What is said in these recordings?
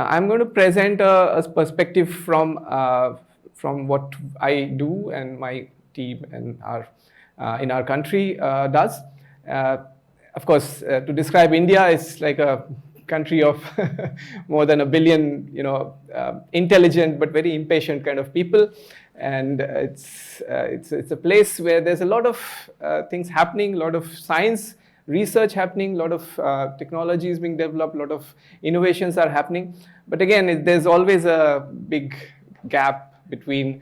Now, I'm going to present a perspective from what I do and my team and in our country does. Of course, to describe India, it's like a country of more than 1 billion, intelligent but very impatient kind of people, and it's a place where there's a lot of things happening, a lot of science research happening, a lot of technologies being developed, a lot of innovations are happening. But again, there's always a big gap between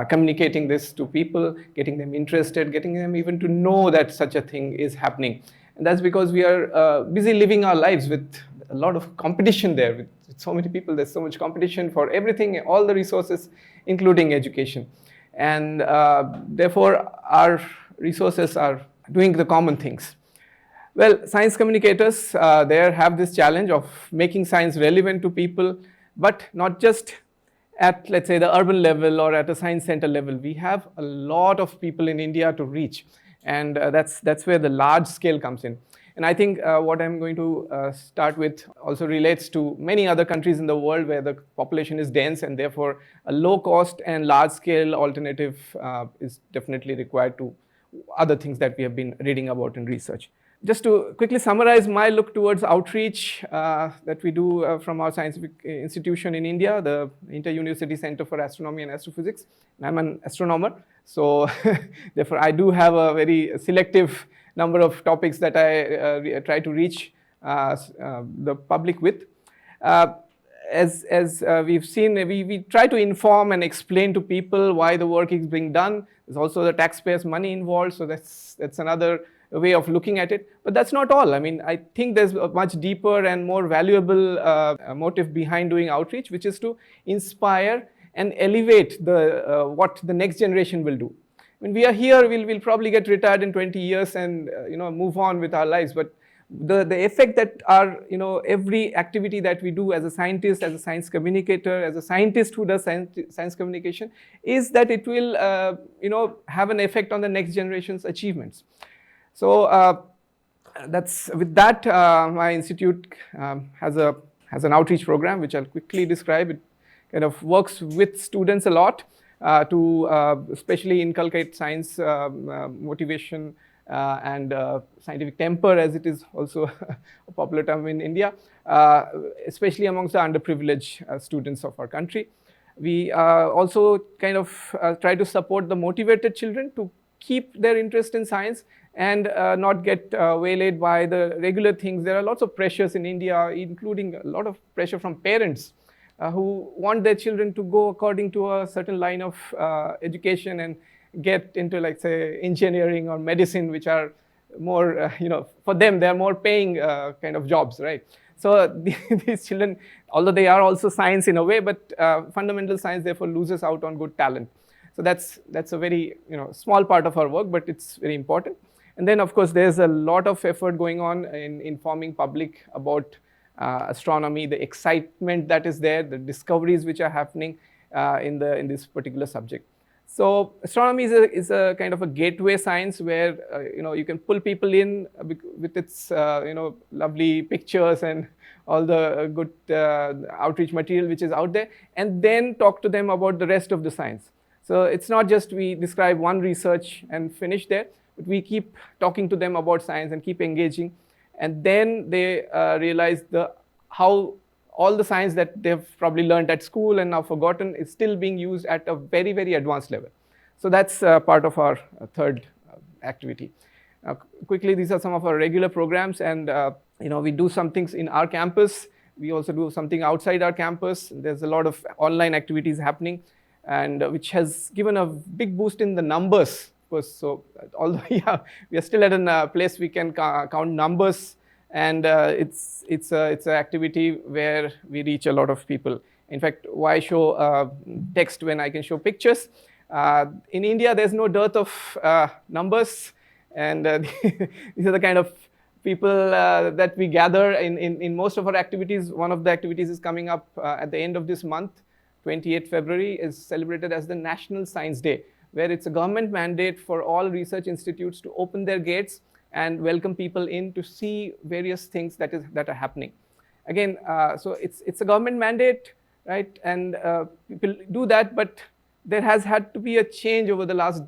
communicating this to people, getting them interested, getting them even to know that such a thing is happening. And that's because we are busy living our lives with a lot of competition there. With so many people, there's so much competition for everything, all the resources, including education. And therefore, our resources are doing the common things. Well, science communicators there have this challenge of making science relevant to people, but not just at, let's say, the urban level or at a science center level. We have a lot of people in India to reach, and that's where the large scale comes in. And I think what I'm going to start with also relates to many other countries in the world where the population is dense, and therefore a low cost and large scale alternative is definitely required to other things that we have been reading about in research. Just to quickly summarize my look towards outreach that we do from our scientific institution in India, the Inter-University Center for Astronomy and Astrophysics. I'm an astronomer, so therefore I do have a very selective number of topics that I try to reach the public with. As we've seen, we try to inform and explain to people why the work is being done. There's also the taxpayers' money involved, so that's another way of looking at it. But that's not all. I mean, I think there's a much deeper and more valuable motive behind doing outreach, which is to inspire and elevate what the next generation will do. When we are here, we'll probably get retired in 20 years and move on with our lives. But the effect that every activity that we do as a scientist, as a science communicator, as a scientist who does science communication, is that it will have an effect on the next generation's achievements. So that's with that. My institute has an outreach program, which I'll quickly describe. It kind of works with students a lot to especially inculcate science motivation and scientific temper, as it is also a popular term in India, especially amongst the underprivileged students of our country. We also kind of try to support the motivated children to keep their interest in science and not get waylaid by the regular things. There are lots of pressures in India, including a lot of pressure from parents who want their children to go according to a certain line of education and get into, like, say, engineering or medicine, which are more, for them, they're more paying kind of jobs, right? So these children, although they are also science in a way, but fundamental science therefore loses out on good talent. So that's a very small part of our work, but it's very important. And then, of course, there's a lot of effort going on in informing public about astronomy, the excitement that is there, the discoveries which are happening in this particular subject. So astronomy is a kind of a gateway science where you can pull people in with its lovely pictures and all the good outreach material which is out there, and then talk to them about the rest of the science. So it's not just we describe one research and finish there, but we keep talking to them about science and keep engaging, and then they realize how all the science that they've probably learned at school and now forgotten is still being used at a very, very advanced level. So that's part of our third activity. Quickly, these are some of our regular programs, and we do some things in our campus. We also do something outside our campus. There's a lot of online activities happening, and which has given a big boost in the numbers, of course. So although we are still at a place we can count numbers, and it's an activity where we reach a lot of people. In fact, why show text when I can show pictures? In India, there's no dearth of numbers, and these are the kind of people that we gather in most of our activities. One of the activities is coming up at the end of this month. 28th February is celebrated as the National Science Day, where it's a government mandate for all research institutes to open their gates and welcome people in to see various things that are happening. Again, so it's a government mandate, right? And people do that, but there has had to be a change over the last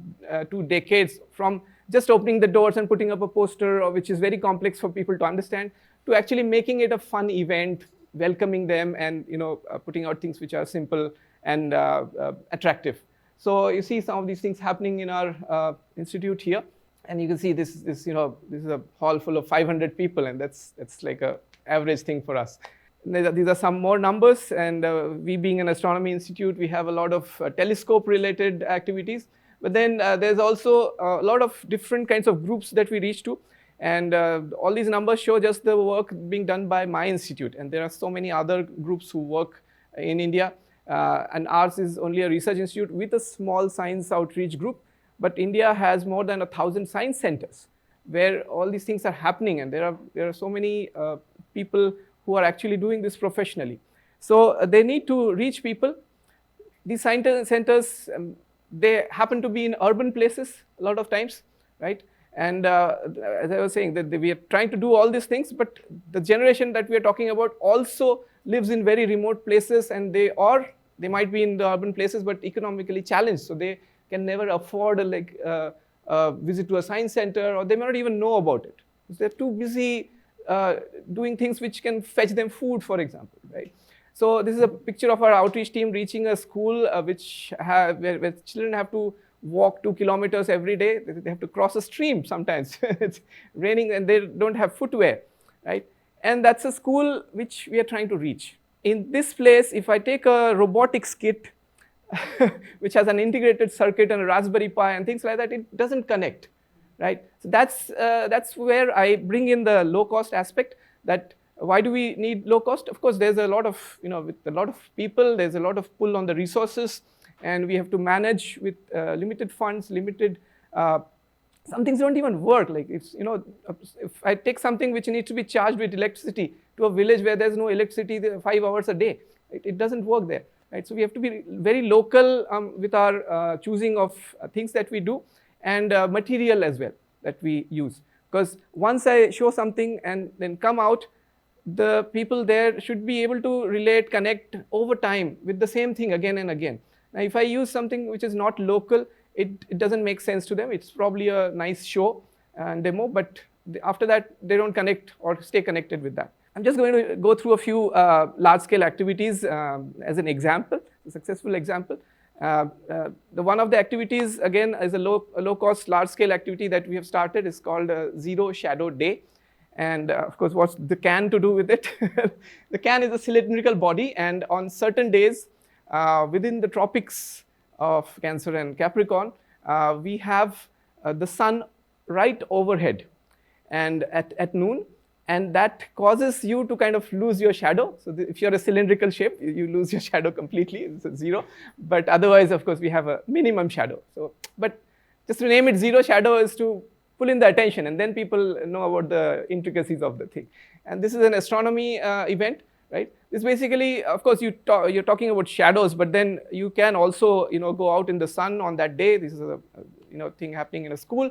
2 decades from just opening the doors and putting up a poster, which is very complex for people to understand, to actually making it a fun event, welcoming them, and putting out things which are simple and attractive. So you see some of these things happening in our institute here, and you can see this is a hall full of 500 people, and that's like a average thing for us. These are some more numbers, and we being an astronomy institute, we have a lot of telescope-related activities. But then there's also a lot of different kinds of groups that we reach to. And all these numbers show just the work being done by my institute. And there are so many other groups who work in India. And ours is only a research institute with a small science outreach group. But India has more than 1,000 science centers where all these things are happening. And there are so many people who are actually doing this professionally. So they need to reach people. These science centers, they happen to be in urban places a lot of times, right? And as I was saying, that we are trying to do all these things, but the generation that we are talking about also lives in very remote places, and they might be in the urban places, but economically challenged, so they can never afford a visit to a science center, or they may not even know about it. They're too busy doing things which can fetch them food, for example, right? So this is a picture of our outreach team reaching a school where children have to walk 2 kilometers every day. They have to cross a stream sometimes. It's raining and they don't have footwear, right? And that's a school which we are trying to reach. In this place, if I take a robotics kit, which has an integrated circuit and a Raspberry Pi and things like that, it doesn't connect, right? So that's where I bring in the low-cost aspect. That why do we need low cost? Of course, there's a lot of, with a lot of people, there's a lot of pull on the resources, and we have to manage with limited funds, some things don't even work. Like if I take something which needs to be charged with electricity to a village where there's no electricity 5 hours a day, it doesn't work there, right? So we have to be very local with our choosing of things that we do, and material as well that we use. Because once I show something and then come out, the people there should be able to relate, connect over time with the same thing again and again. Now, if I use something which is not local, it doesn't make sense to them. It's probably a nice show and demo, but after that, they don't connect or stay connected with that. I'm just going to go through a few large-scale activities as an example, a successful example. The one of the activities, again, is a low-cost, large-scale activity that we have started. Is called Zero Shadow Day. And of course, what's the can to do with it? The can is a cylindrical body, and on certain days within the tropics of Cancer and Capricorn, we have the sun right overhead and at noon, and that causes you to kind of lose your shadow. So if you're a cylindrical shape, you lose your shadow completely, it's a zero. But otherwise, of course, we have a minimum shadow. So, but just to name it Zero Shadow is to pull in the attention, and then people know about the intricacies of the thing. And this is an astronomy event, right? This basically, of course, you're talking about shadows, but then you can also, go out in the sun on that day. This is a, thing happening in a school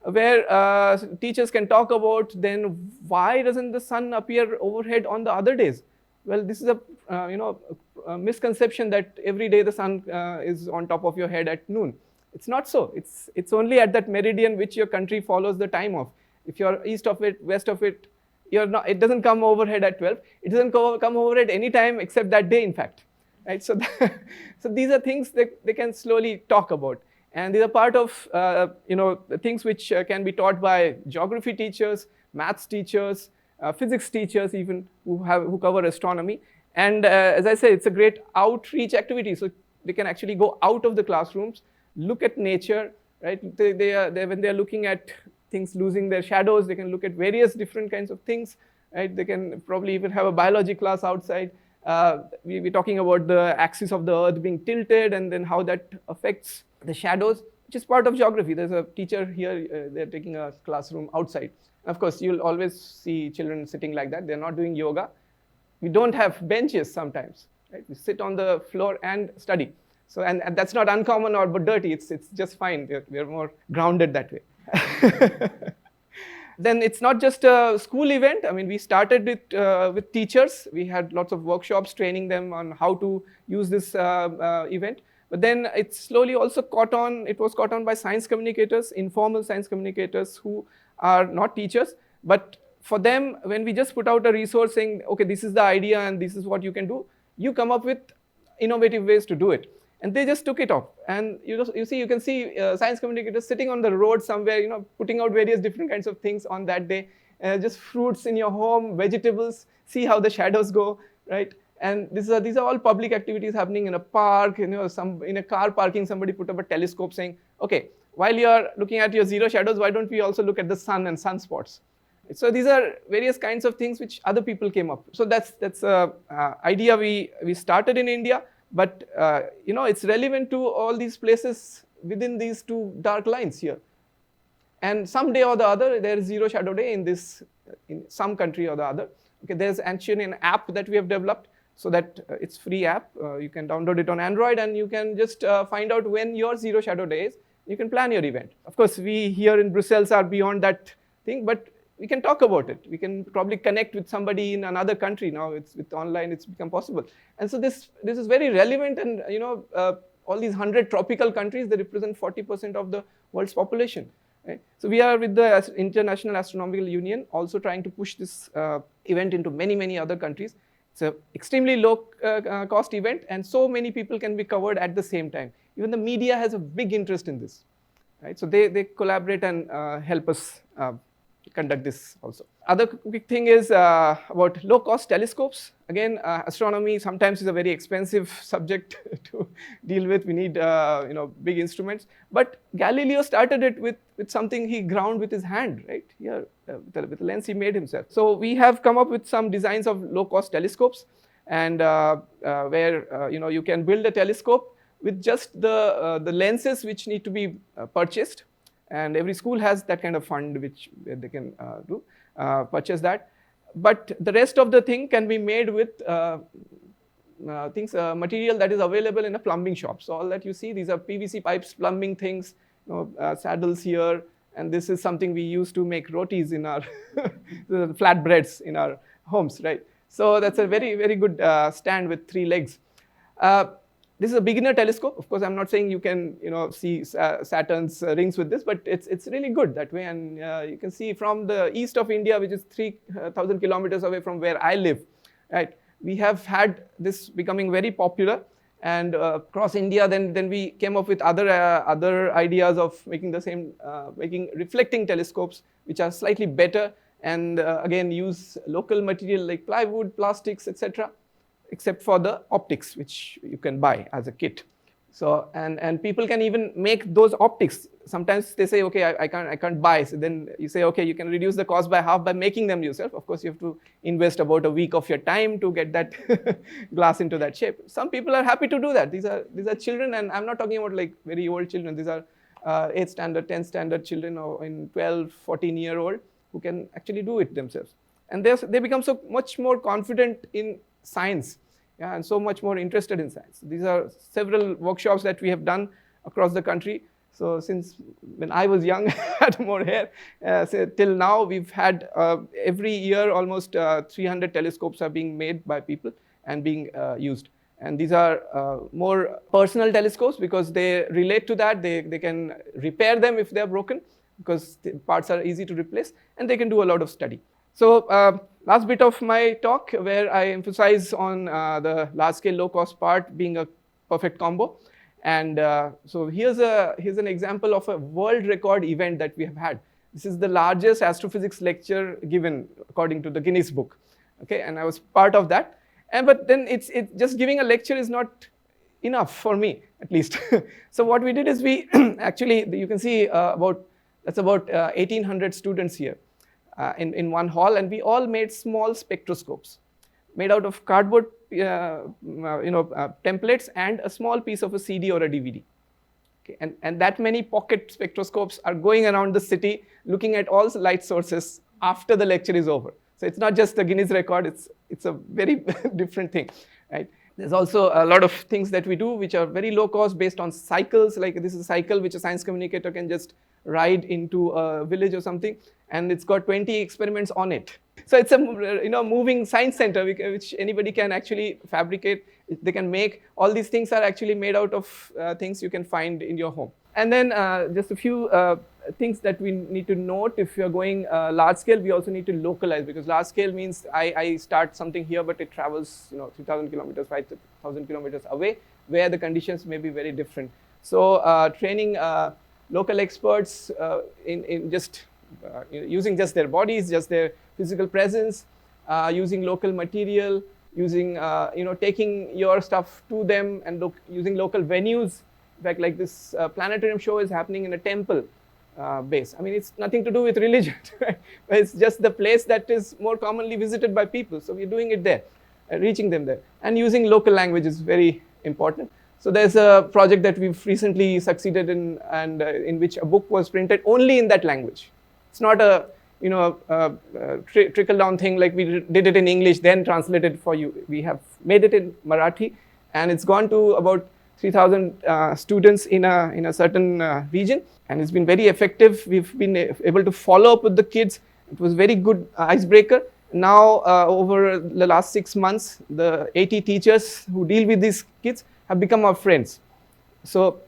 where teachers can talk about then why doesn't the sun appear overhead on the other days? Well, this is a misconception that every day the sun is on top of your head at noon. It's not so. It's only at that meridian which your country follows the time of. If you're east of it, west of it, it doesn't come overhead at 12. It doesn't come overhead any time except that day, in fact. Right? So, so these are things that they can slowly talk about. And these are part of things which can be taught by geography teachers, maths teachers, physics teachers even who cover astronomy. And as I said, it's a great outreach activity. So they can actually go out of the classrooms, look at nature, right? When they are looking at things losing their shadows, they can look at various different kinds of things, right? They can probably even have a biology class outside. We're talking about the axis of the Earth being tilted and then how that affects the shadows, which is part of geography. There's a teacher here, they're taking a classroom outside. Of course, you'll always see children sitting like that. They're not doing yoga. We don't have benches sometimes, right? We sit on the floor and study. So, and that's not uncommon or dirty, it's just fine. We're more grounded that way. Then it's not just a school event. I mean, we started it with teachers. We had lots of workshops training them on how to use this event. But then it slowly also caught on. It was caught on by science communicators, informal science communicators who are not teachers. But for them, when we just put out a resource saying, okay, this is the idea and this is what you can do, you come up with innovative ways to do it. And they just took it off. And you can see science communicators sitting on the road somewhere, putting out various different kinds of things on that day. Just fruits in your home, vegetables, see how the shadows go, right? And these are all public activities happening in a park, in a car parking, somebody put up a telescope saying, okay, while you're looking at your zero shadows, why don't we also look at the sun and sunspots? So these are various kinds of things which other people came up with. So that's an idea we started in India. But it's relevant to all these places within these two dark lines here. And someday or the other, there is zero shadow day in some country or the other. Okay, there's actually an app that we have developed so that it's free app. You can download it on Android and you can just find out when your zero shadow day is. You can plan your event. Of course, we here in Brussels are beyond that thing, but we can talk about it. We can probably connect with somebody in another country now. With online, it's become possible. And so this is very relevant. And all these 100 tropical countries, they represent 40% of the world's population. Right? So we are with the International Astronomical Union also trying to push this event into many other countries. It's an extremely low cost event, and so many people can be covered at the same time. Even the media has a big interest in this. Right? So they collaborate and help us conduct this also. Other quick thing is about low-cost telescopes. Again, astronomy sometimes is a very expensive subject to deal with. We need big instruments. But Galileo started it with something he ground with his hand, right? Here, with a lens he made himself. So we have come up with some designs of low-cost telescopes, and where you can build a telescope with just the lenses which need to be purchased. And every school has that kind of fund where they can purchase that. But the rest of the thing can be made with material that is available in a plumbing shop. So all that you see, these are PVC pipes, plumbing things, saddles here. And this is something we use to make rotis in our flatbreads in our homes, right? So that's a very, very good stand with 3 legs. This is a beginner telescope. Of course, I'm not saying you can, see Saturn's rings with this, but it's really good that way. And you can see from the east of India, which is 3,000 kilometers away from where I live, right? We have had this becoming very popular. And across India, then we came up with other ideas of making the same, making reflecting telescopes, which are slightly better, and again use local material like plywood, plastics, etc. Except for the optics, which you can buy as a kit. So, and people can even make those optics. Sometimes they say, okay, I can't buy. So then you say, okay, you can reduce the cost by half by making them yourself. Of course, you have to invest about a week of your time to get that glass into that shape. Some people are happy to do that. These are children, and I'm not talking about like very old children. These are 8th standard, 10th standard children, or in 12, 14-year-old who can actually do it themselves. And they become so much more confident in science, and so much more interested in science. These are several workshops that we have done across the country. So since when I was young, had more hair, till now we've had every year almost 300 telescopes are being made by people and being used. And these are more personal telescopes because they relate to that. They can repair them if they're broken because the parts are easy to replace, and they can do a lot of study. So last bit of my talk where I emphasize on the large-scale low-cost part being a perfect combo. And so here's an example of a world record event that we have had. This is the largest astrophysics lecture given according to the Guinness Book. Okay, and I was part of that. But then it's just giving a lecture is not enough for me, at least. So what we did is we actually, you can see about 1,800 students here. In one hall, and we all made small spectroscopes made out of cardboard templates and a small piece of a CD or a DVD. Okay, and that many pocket spectroscopes are going around the city looking at all light sources after the lecture is over. So it's not just a Guinness record, it's a very different thing, right? There's also a lot of things that we do which are very low cost based on cycles. Like this is a cycle which a science communicator can just ride into a village or something, and it's got 20 experiments on it. So it's a moving science center which anybody can actually fabricate. They can make. All these things are actually made out of things you can find in your home. And then just a few things that we need to note. If you're going large scale, we also need to localize, because large scale means I start something here, but it travels 3,000 kilometers, 5,000 kilometers away, where the conditions may be very different. So training local experts in just using just their bodies, just their physical presence, using local material, using taking your stuff to them, and using local venues. In fact, like this planetarium show is happening in a temple base. I mean, it's nothing to do with religion, right? It's just the place that is more commonly visited by people. So we're doing it there, reaching them there, and using local language is very important. So there's a project that we've recently succeeded in, and in which a book was printed only in that language. It's not a trickle down thing like we did it in English, then translated for you. We have made it in Marathi, and it's gone to about 3,000 students in a certain region, and it's been very effective. We've been able to follow up with the kids. It was very good icebreaker. Now, over the last 6 months, the 80 teachers who deal with these kids have become our friends. So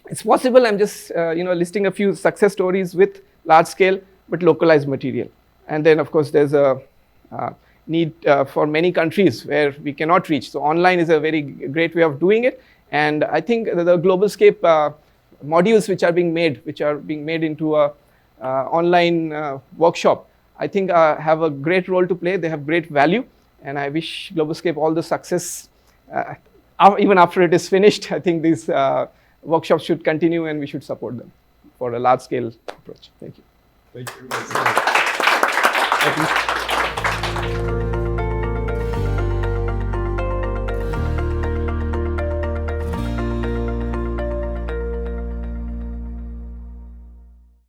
it's possible. I'm just listing a few success stories with large scale but localized material. And then, of course, there's a need for many countries where we cannot reach. So online is a very great way of doing it. And I think the GlobalSCAPE modules which are being made into a online workshop, I think have a great role to play. They have great value, and I wish GlobalSCAPE all the success. Even after it is finished, I think these workshops should continue, and we should support them for a large-scale approach. Thank you. Thank you.